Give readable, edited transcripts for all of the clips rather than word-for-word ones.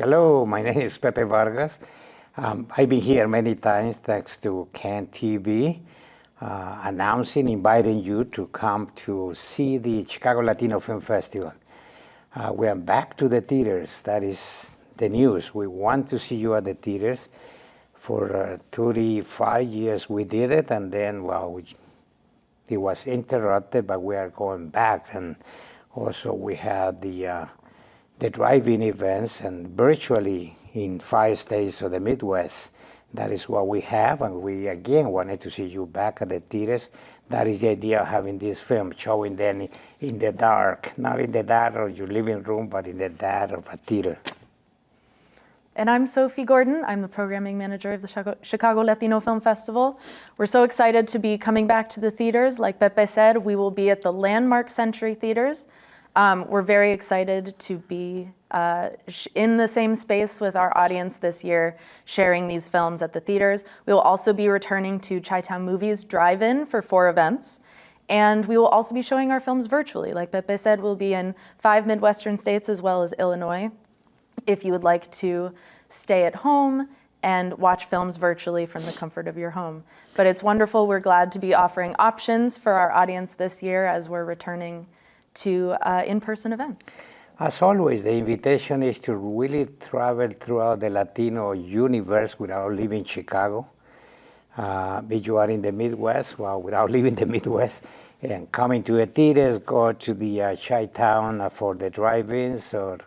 Hello, my name is Pepe Vargas. I've been here many times thanks to CAN TV, inviting you to come to see the Chicago Latino Film Festival. We are back to the theaters. That is the news. We want to see you at the theaters. For 35 years we did it, and then, it was interrupted, but we are going back. And also we had the drive-in events, and virtually in 5 states of the Midwest. That is what we have, and we again wanted to see you back at the theaters. That is the idea of having this film, showing them in the dark, not in the dark of your living room, but in the dark of a theater. And I'm Sophie Gordon. I'm the programming manager of the Chicago Latino Film Festival. We're so excited to be coming back to the theaters. Like Pepe said, we will be at the landmark Century Theaters. We're very excited to be in the same space with our audience this year, sharing these films at the theaters. We will also be returning to Chi-Town Movies Drive-In for 4 events. And we will also be showing our films virtually. Like Pepe said, we'll be in 5 Midwestern states as well as Illinois. If you would like to stay at home and watch films virtually from the comfort of your home. But it's wonderful. We're glad to be offering options for our audience this year as we're returning to in-person events. As always, the invitation is to really travel throughout the Latino universe without leaving Chicago. If you are in the Midwest, without leaving the Midwest, and coming to the theaters, go to the Chi-Town for the drive-ins, or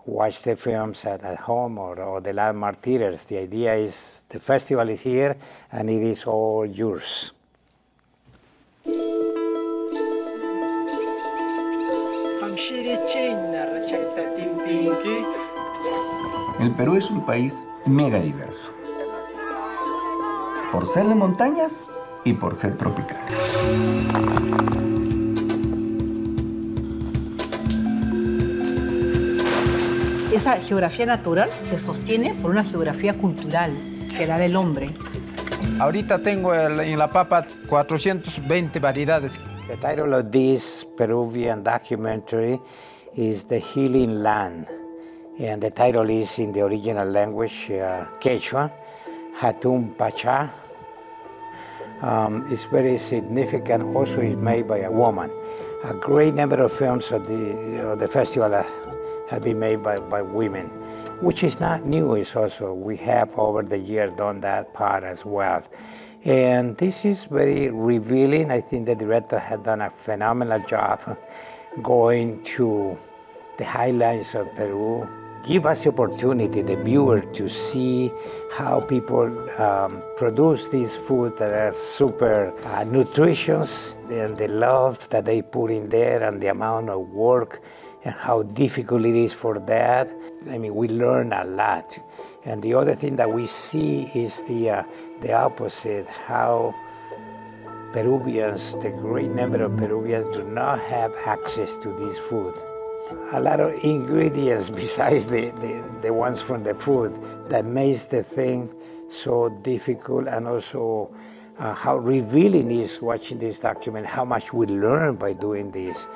watch the films at home, or the landmark theaters. The idea is the festival is here, and it is all yours. El Perú es un país mega diverso, por ser de montañas y por ser tropical. Esa geografía natural se sostiene por una geografía cultural, que la del hombre. Ahorita tengo en la papa 420 variedades. The title of this Peruvian documentary is The Healing Land. And the title is in the original language, Quechua, Hatun Pacha. It's very significant. Also, it's made by a woman. A great number of films of the festival have been made by women, which is not new. It's also, we have over the years done that part as well. And this is very revealing. I think the director had done a phenomenal job going to the highlands of Peru. Give us the opportunity, the viewer, to see how people produce these foods that are super nutritious, and the love that they put in there, and the amount of work, and how difficult it is for that. I mean, we learn a lot. And the other thing that we see is the opposite, how Peruvians, the great number of Peruvians, do not have access to this food. A lot of ingredients besides the ones from the food that makes the thing so difficult, and also how revealing is watching this document, how much we learn by doing this.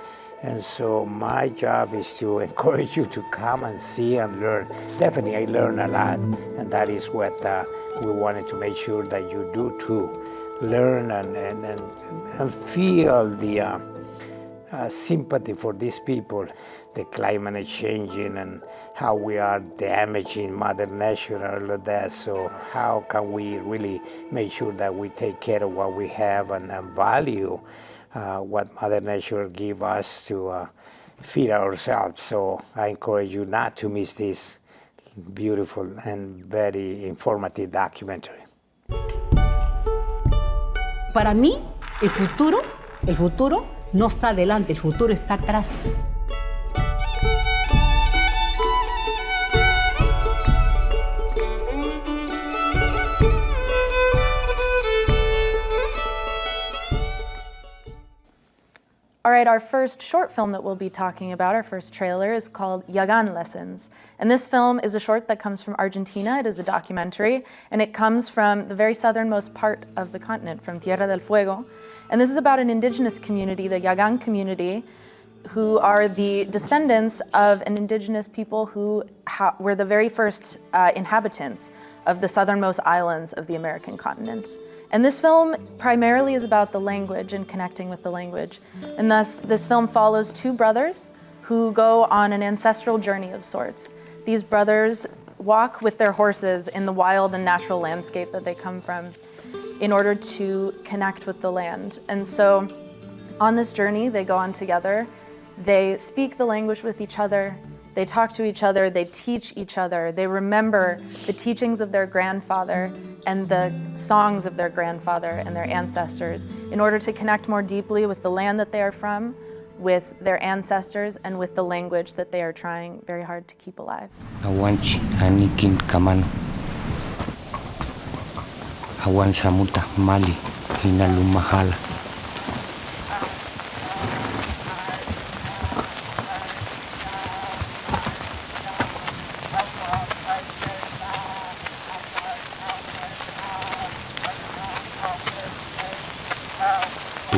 And so my job is to encourage you to come and see and learn. Definitely, I learn a lot, and that is what we wanted to make sure that you do too. Learn and feel the sympathy for these people. The climate is changing, and how we are damaging Mother Nature and all of that. So how can we really make sure that we take care of what we have and value what Mother Nature gives us to feed ourselves? So I encourage you not to miss this beautiful and very informative documentary. Para mí, el futuro no está adelante, el futuro está atrás. All right, our first short film that we'll be talking about, our first trailer, is called Yagan Lessons. And this film is a short that comes from Argentina. It is a documentary, and it comes from the very southernmost part of the continent, from Tierra del Fuego. And this is about an indigenous community, the Yagan community, who are the descendants of an indigenous people who were the very first inhabitants of the southernmost islands of the American continent. And this film primarily is about the language and connecting with the language. And thus, this film follows two brothers who go on an ancestral journey of sorts. These brothers walk with their horses in the wild and natural landscape that they come from in order to connect with the land. And so on this journey, they go on together. They speak the language with each other. They talk to each other, they teach each other, they remember the teachings of their grandfather and the songs of their grandfather and their ancestors in order to connect more deeply with the land that they are from, with their ancestors, and with the language that they are trying very hard to keep alive. Awanchi anikin kamano. Awan samuta mali hinalu Mahala.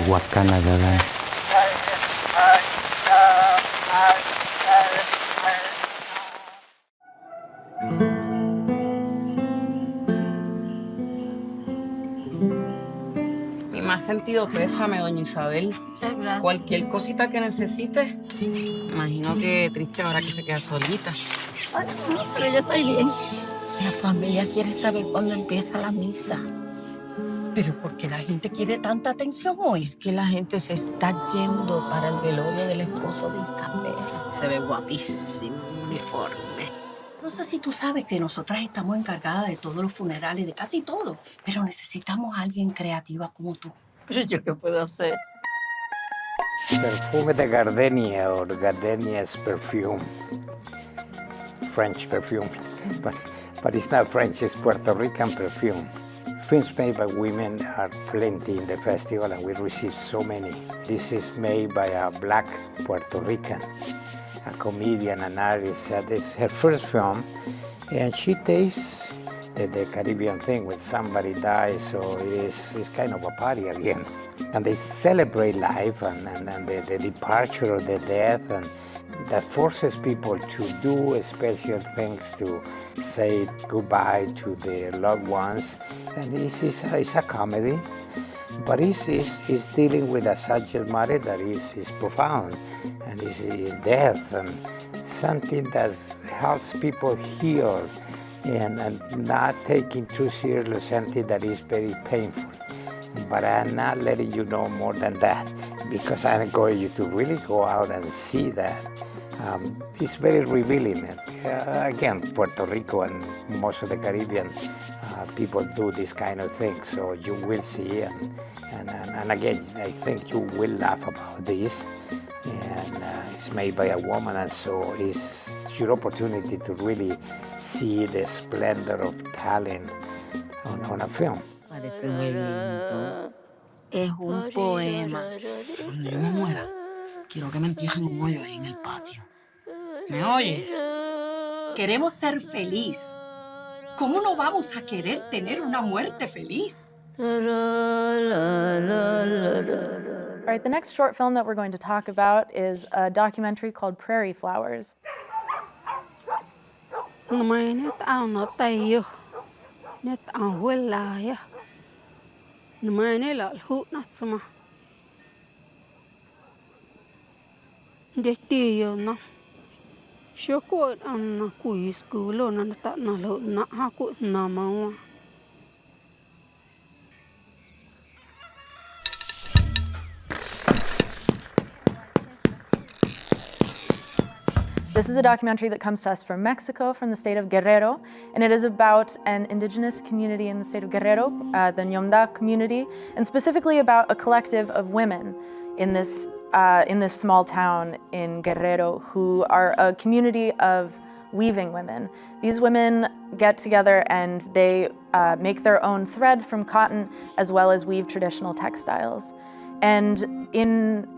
Wakana Yagan. Mi más sentido pésame, doña Isabel. Muchas gracias. Cualquier cosita que necesite, imagino que triste ahora que se queda solita. Ay, no, pero yo estoy bien. La familia quiere saber cuándo empieza la misa. ¿Pero por qué la gente quiere tanta atención hoy? Es que la gente se está yendo para el velorio del esposo de Isabel. Se ve guapísimo, uniforme. No sé si tú sabes que nosotras estamos encargadas de todos los funerales, de casi todo. Pero necesitamos a alguien creativa como tú. ¿Pero yo qué puedo hacer? Perfume de gardenia, or gardenia's perfume. French perfume. But it's not French, it's Puerto Rican perfume. Films made by women are plenty in the festival, and we receive so many. This is made by a black Puerto Rican, a comedian, an artist. This is her first film, and she tastes the Caribbean thing when somebody dies, so it's kind of a party again. And they celebrate life and the departure of the death, and that forces people to do special things to say goodbye to their loved ones. And it's a comedy, but it's dealing with a subject matter that is profound, and is death, and something that helps people heal and not taking too seriously something that is very painful. But I'm not letting you know more than that, because I'm going you to really go out and see that. It's very revealing. Again, Puerto Rico and most of the Caribbean people do this kind of thing, so you will see, and again, I think you will laugh about this, and it's made by a woman, and so it's your opportunity to really see the splendor of talent on a film. Parece muy lindo. Es un poema. Cuando yo me muera, quiero que me entierren un hoyo ahí en el patio. ¿Me oye? Queremos ser feliz. ¿Cómo no vamos a querer tener una muerte feliz? All right, the next short film that we're going to talk about is a documentary called Prairie Flowers. This is a documentary that comes to us from Mexico, from the state of Guerrero, and it is about an indigenous community in the state of Guerrero, the Ñomda community, and specifically about a collective of women in this small town in Guerrero who are a community of weaving women. These women get together and they make their own thread from cotton as well as weave traditional textiles. And in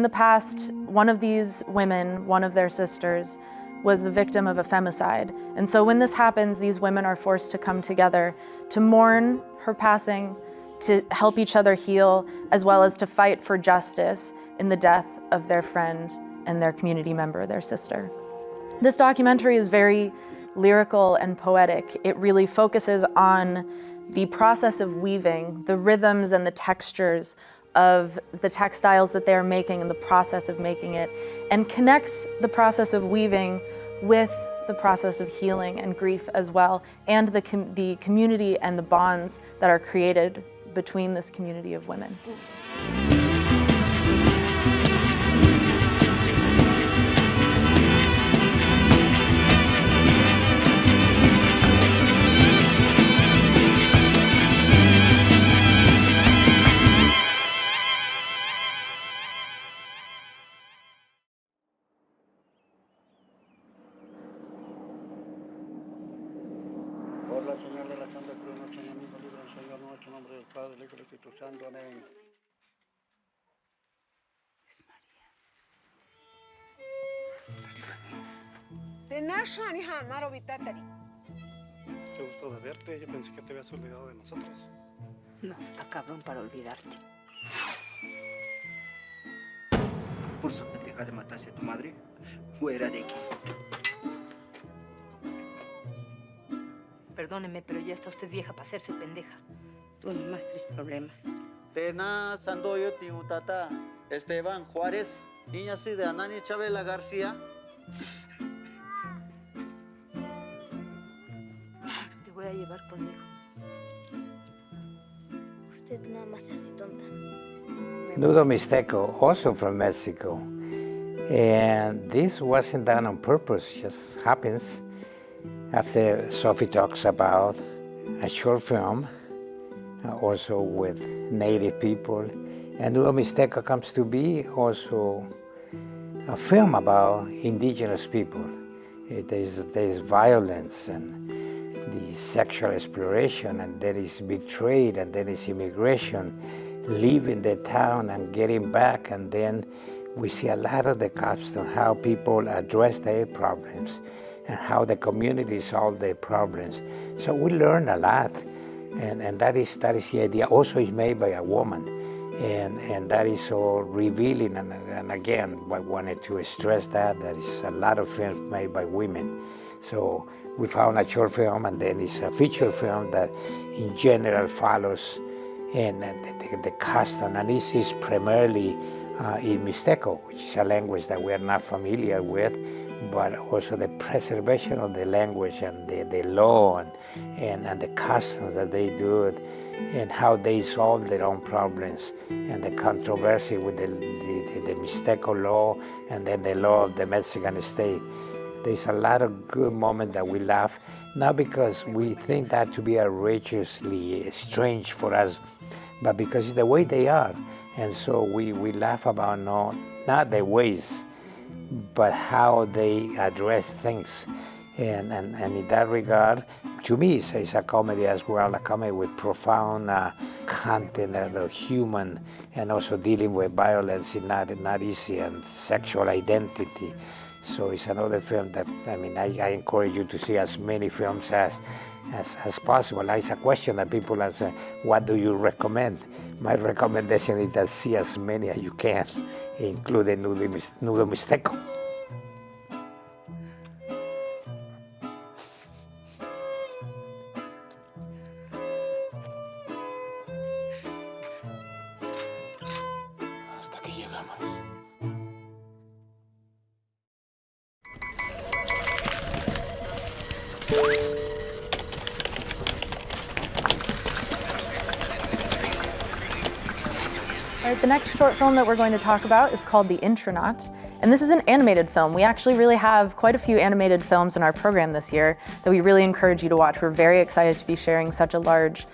the past, one of these women, one of their sisters, was the victim of a femicide. And so when this happens, these women are forced to come together to mourn her passing, to help each other heal, as well as to fight for justice in the death of their friend and their community member, their sister. This documentary is very lyrical and poetic. It really focuses on the process of weaving, the rhythms and the textures of the textiles that they're making and the process of making it, and connects the process of weaving with the process of healing and grief as well, and the community and the bonds that are created between this community of women. Por la señal de la Santa Cruz, nuestro enemigo, libre el Señor nuestro, nombre del Padre, del Hijo y del Espíritu Santo. Amén. Qué gusto de verte. Yo pensé que te habías olvidado de nosotros. No, está cabrón para olvidarte. Por su pendeja de matarse a tu madre, fuera de aquí. Perdóneme, pero ya está usted vieja para hacerse pendeja. Tú más tres problemas. Tena Sandoyo Tiutata, Esteban Juárez, Iñasi de Anani Chabela García. Te voy a llevar conmigo. Usted nada más se hace tonta. Nudo Mystico, also from Mexico. And this wasn't done on purpose, just happens. After Sophie talks about a short film, also with native people, and Nudo Mystico comes to be also a film about indigenous people. There's violence and the sexual exploration, and there is betrayal, and there is immigration, leaving the town and getting back, and then we see a lot of the cuts on how people address their problems and how the community solve their problems. So we learn a lot, and that is the idea. Also, it's made by a woman, and that is so revealing. And again, I wanted to stress that there is a lot of films made by women. So we found a short film, and then it's a feature film that, in general, follows and the custom, and this is primarily in Mystico, which is a language that we are not familiar with, but also the preservation of the language and the law and the customs that they do, and how they solve their own problems, and the controversy with the Mystico law and then the law of the Mexican state. There's a lot of good moments that we laugh, not because we think that to be outrageously strange for us, but because it's the way they are. And so we laugh about not the ways, but how they address things. And in that regard, to me, it's a comedy as well, a comedy with profound content of the human, and also dealing with violence is not easy, and sexual identity. So it's another film that, I encourage you to see as many films as possible. Now, it's a question that people ask, what do you recommend? My recommendation is that see as many as you can, including Nudo Mystico. Hasta que llegamos. All right, the next short film that we're going to talk about is called The Intranaut, and this is an animated film. We actually really have quite a few animated films in our program this year that we really encourage you to watch. We're very excited to be sharing such a large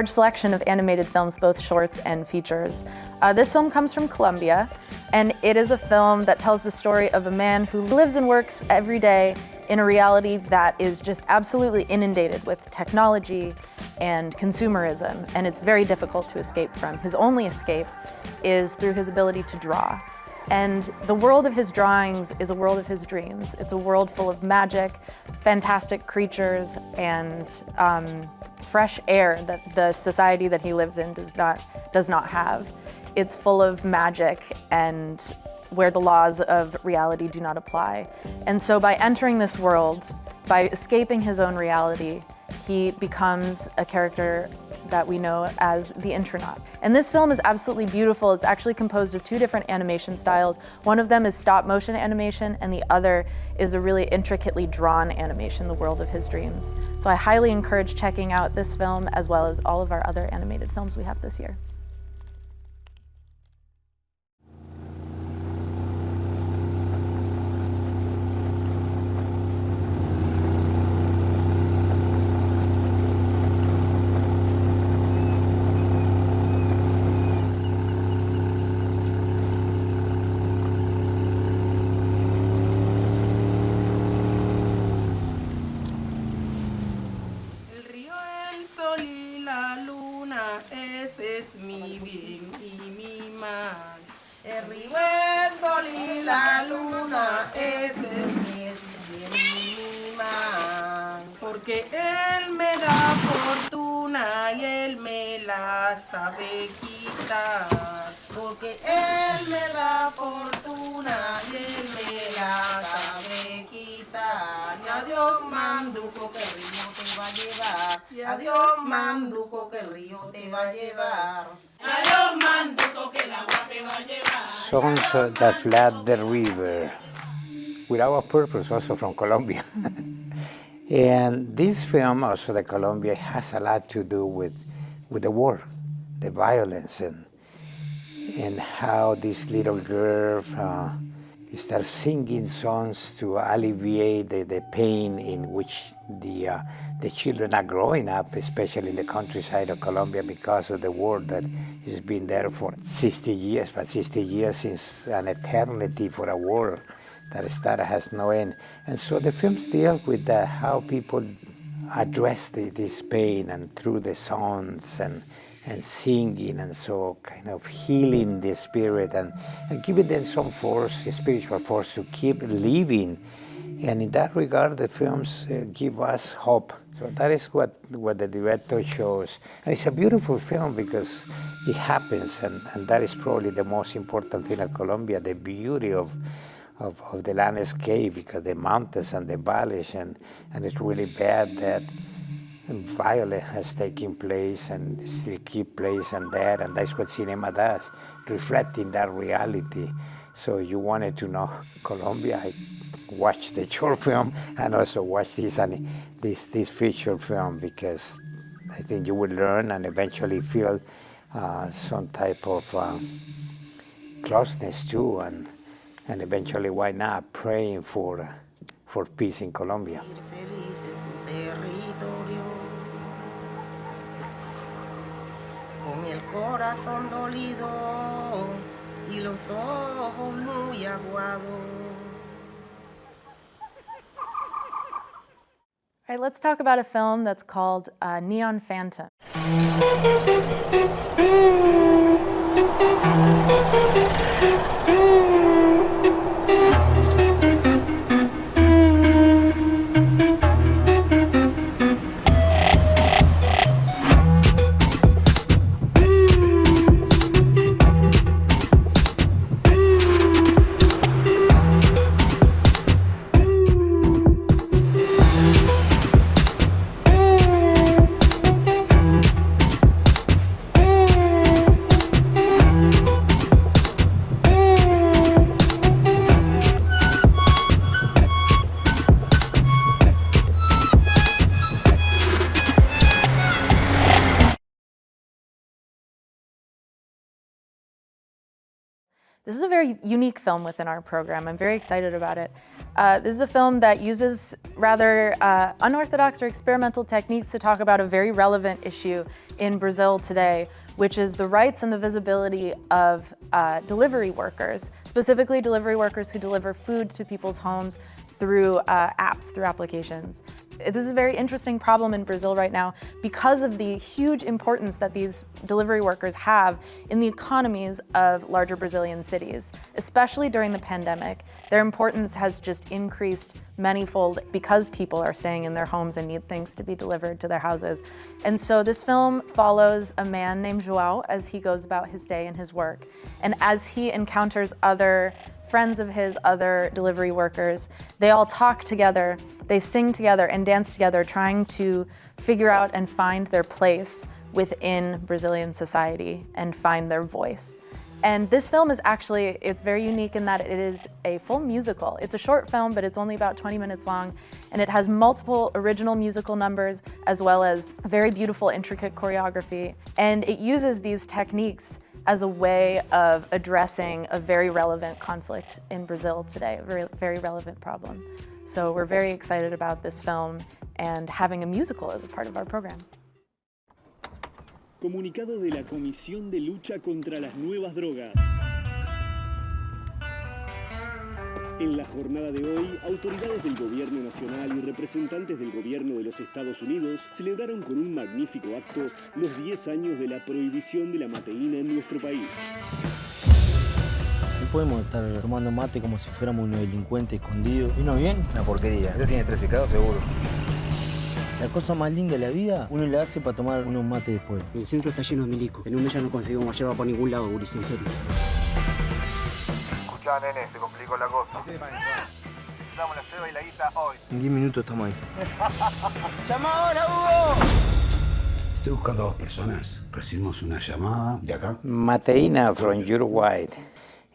selection of animated films, both shorts and features. This film comes from Colombia, and it is a film that tells the story of a man who lives and works every day in a reality that is just absolutely inundated with technology and consumerism, and it's very difficult to escape from. His only escape is through his ability to draw. And the world of his drawings is a world of his dreams. It's a world full of magic, fantastic creatures, and fresh air that the society that he lives in does not have. It's full of magic and where the laws of reality do not apply. And so by entering this world, by escaping his own reality, he becomes a character that we know as the Intranaut. And this film is absolutely beautiful. It's actually composed of two different animation styles. One of them is stop motion animation, and the other is a really intricately drawn animation, The World of His Dreams. So I highly encourage checking out this film as well as all of our other animated films we have this year. El río, el sol y la luna, ese es mi man. Porque él me da fortuna y él me la sabe quitar. Porque él me da fortuna y él me la sabe quitar. Y adiós manduco que el río te va a llevar. Y adiós manduco que el río te va a llevar. Adiós manduco que el agua te va a llevar. Songs that flood the river, with our purpose also from Colombia. And this film, also the Colombia, has a lot to do with the war, the violence, and how this little girl starts singing songs to alleviate the pain in which the children are growing up, especially in the countryside of Colombia, because of the war that has been there for 60 years, but 60 years is an eternity for a war that started has no end. And so the films deal with how people address this pain, and through the songs and singing, and so kind of healing the spirit and giving them some force, spiritual force, to keep living. And in that regard, the films give us hope. So that is what the director shows. And it's a beautiful film because it happens, and that is probably the most important thing in Colombia, the beauty of the landscape, because the mountains and the valleys, and it's really bad that violence has taken place and still keep place, and that's what cinema does, reflecting that reality. So you wanted to know Colombia, I watched the short film and also watch this feature film, because I think you will learn and eventually feel some type of closeness too, and eventually, why not, praying for peace in Colombia. Con el corazón dolido y los ojos muy aguados. All right, let's talk about a film that's called Neon Phantom. This is a very unique film within our program. I'm very excited about it. This is a film that uses rather unorthodox or experimental techniques to talk about a very relevant issue in Brazil today, which is the rights and the visibility of delivery workers, specifically delivery workers who deliver food to people's homes through apps, through applications. This is a very interesting problem in Brazil right now because of the huge importance that these delivery workers have in the economies of larger Brazilian cities. Especially during the pandemic, their importance has just increased manyfold because people are staying in their homes and need things to be delivered to their houses. And so this film follows a man named João as he goes about his day and his work. And as he encounters other friends of his, other delivery workers, they all talk together, they sing together and dance together, trying to figure out and find their place within Brazilian society and find their voice. And this film is actually, it's very unique in that it is a full musical. It's a short film, but it's only about 20 minutes long, and it has multiple original musical numbers as well as very beautiful, intricate choreography. And it uses these techniques as a way of addressing a very relevant conflict in Brazil today, a very, very relevant problem. So we're very excited about this film and having a musical as a part of our program. Comunicado de la Comisión de Lucha contra las Nuevas Drogas. En la jornada de hoy, autoridades del Gobierno Nacional y representantes del Gobierno de los Estados Unidos celebraron con un magnífico acto los 10 años de la prohibición de la mateína en nuestro país. No podemos estar tomando mate como si fuéramos unos delincuentes escondidos. ¿Vino bien? Una porquería. Este tiene 13 grados seguro. La cosa más linda de la vida, uno le hace para tomar unos mates después. El centro está lleno de milicos. En un mes ya no conseguimos llevar por ningún lado, Guris, en serio. Escuchá, nene, se complicó la cosa. Necesitamos la ceba y la guita hoy. En 10 minutos estamos ahí. ¡Llama ahora, Hugo! Estoy buscando a 2 personas. Recibimos una llamada de acá. Mateina from Uruguay.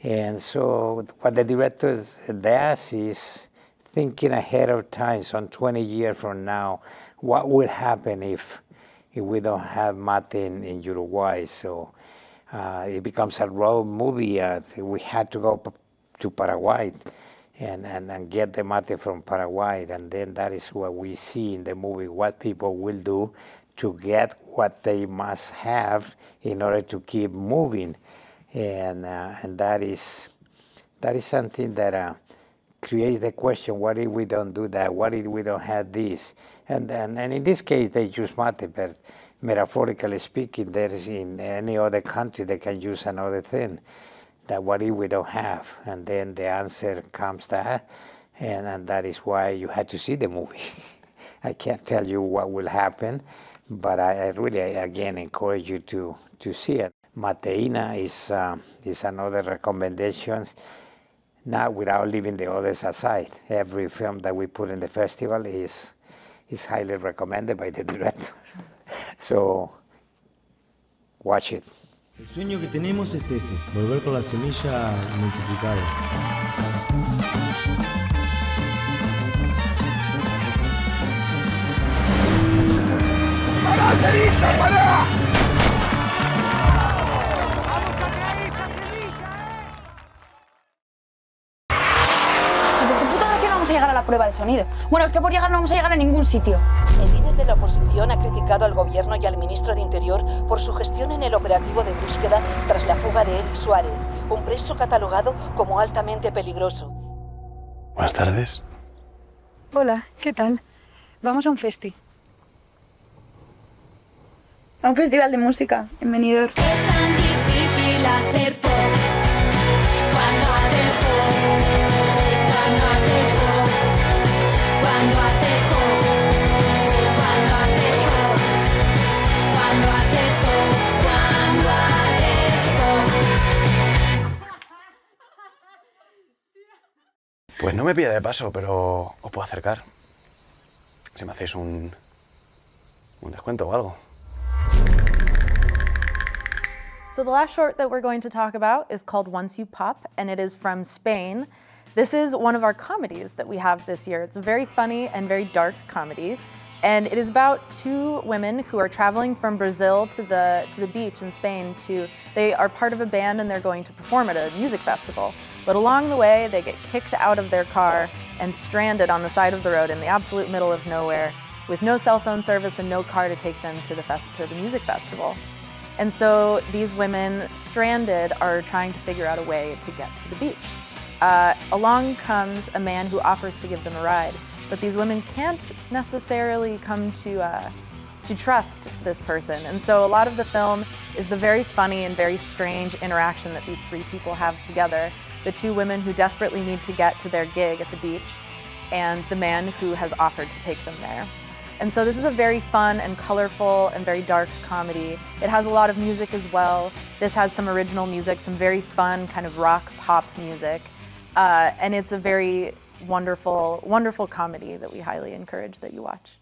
And so what the director does is thinking ahead of time, some 20 years from now, what will happen if we don't have mate in Uruguay. So it becomes a road movie. We had to go to Paraguay and get the mate from Paraguay. And then that is what we see in the movie, what people will do to get what they must have in order to keep moving. And that is something that creates the question, what if we don't do that? What if we don't have this? And in this case, they use mate, but metaphorically speaking, there is in any other country, they can use another thing. That what if we don't have? And then the answer comes that, and that is why you had to see the movie. I can't tell you what will happen, but I really, again, encourage you to see it. Mateina is another recommendation, not without leaving the others aside. Every film that we put in the festival is highly recommended by the director. So, watch it. El sueño que tenemos es ese, volver con la semilla multiplicada. ¡Pará, Teresa, pará! Llegar a la prueba de sonido. Bueno, es que por llegar no vamos a llegar a ningún sitio. El líder de la oposición ha criticado al gobierno y al ministro de Interior por su gestión en el operativo de búsqueda tras la fuga de Eric Suárez, un preso catalogado como altamente peligroso. Buenas tardes. Hola, ¿qué tal? Vamos a un festi. A un festival de música en Benidorm. Es tan difícil hacer pop cuando haces pop. Pues no me pilla de paso, pero os puedo acercar. Si me hacéis un descuento o algo. So the last short that we're going to talk about is called Once You Pop, and it is from Spain. This is one of our comedies that we have this year. It's a very funny and very dark comedy. And it is about 2 women who are traveling from Brazil to the beach in Spain. They are part of a band and they're going to perform at a music festival. But along the way, they get kicked out of their car and stranded on the side of the road in the absolute middle of nowhere with no cell phone service and no car to take them to the music festival. And so these women stranded are trying to figure out a way to get to the beach. Along comes a man who offers to give them a ride. but these women can't necessarily come to trust this person. And so a lot of the film is the very funny and very strange interaction that these three people have together. The two women who desperately need to get to their gig at the beach, and the man who has offered to take them there. And so this is a very fun and colorful and very dark comedy. It has a lot of music as well. This has some original music, some very fun kind of rock pop music. And it's a very wonderful, wonderful comedy that we highly encourage that you watch.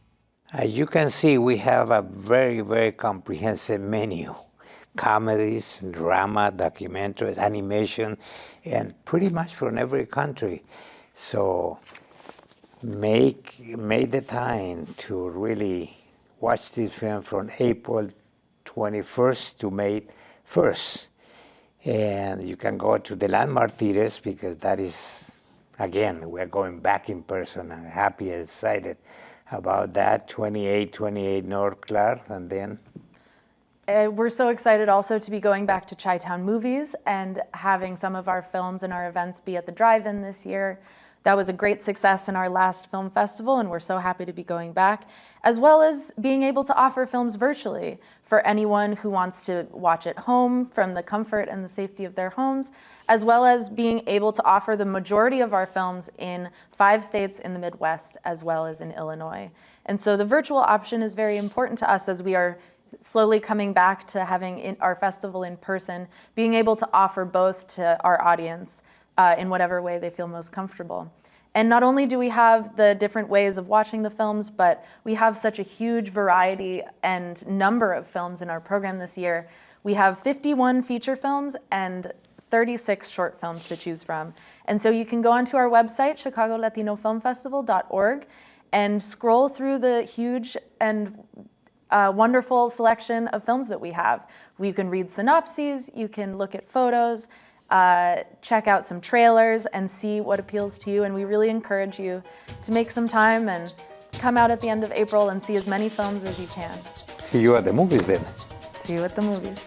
As you can see, we have a very, very comprehensive menu. Comedies, drama, documentaries, animation, and pretty much from every country. So make the time to really watch this film from April 21st to May 1st. And you can go to the landmark theaters because that is, again, we're going back in person. I'm happy and excited about that. 2828 North Clark, and then we're so excited also to be going back to Chi-Town Movies and having some of our films and our events be at the drive-in this year. That was a great success in our last film festival, and we're so happy to be going back, as well as being able to offer films virtually for anyone who wants to watch at home from the comfort and the safety of their homes, as well as being able to offer the majority of our films in 5 states in the Midwest, as well as in Illinois. And so the virtual option is very important to us as we are slowly coming back to having our festival in person, being able to offer both to our audience in whatever way they feel most comfortable. And not only do we have the different ways of watching the films, but we have such a huge variety and number of films in our program this year. We have 51 feature films and 36 short films to choose from. And so you can go onto our website, ChicagoLatinoFilmFestival.org, and scroll through the huge and wonderful selection of films that we have. You can read synopses, you can look at photos, check out some trailers and see what appeals to you. And we really encourage you to make some time and come out at the end of April and see as many films as you can. See you at the movies then. See you at the movies.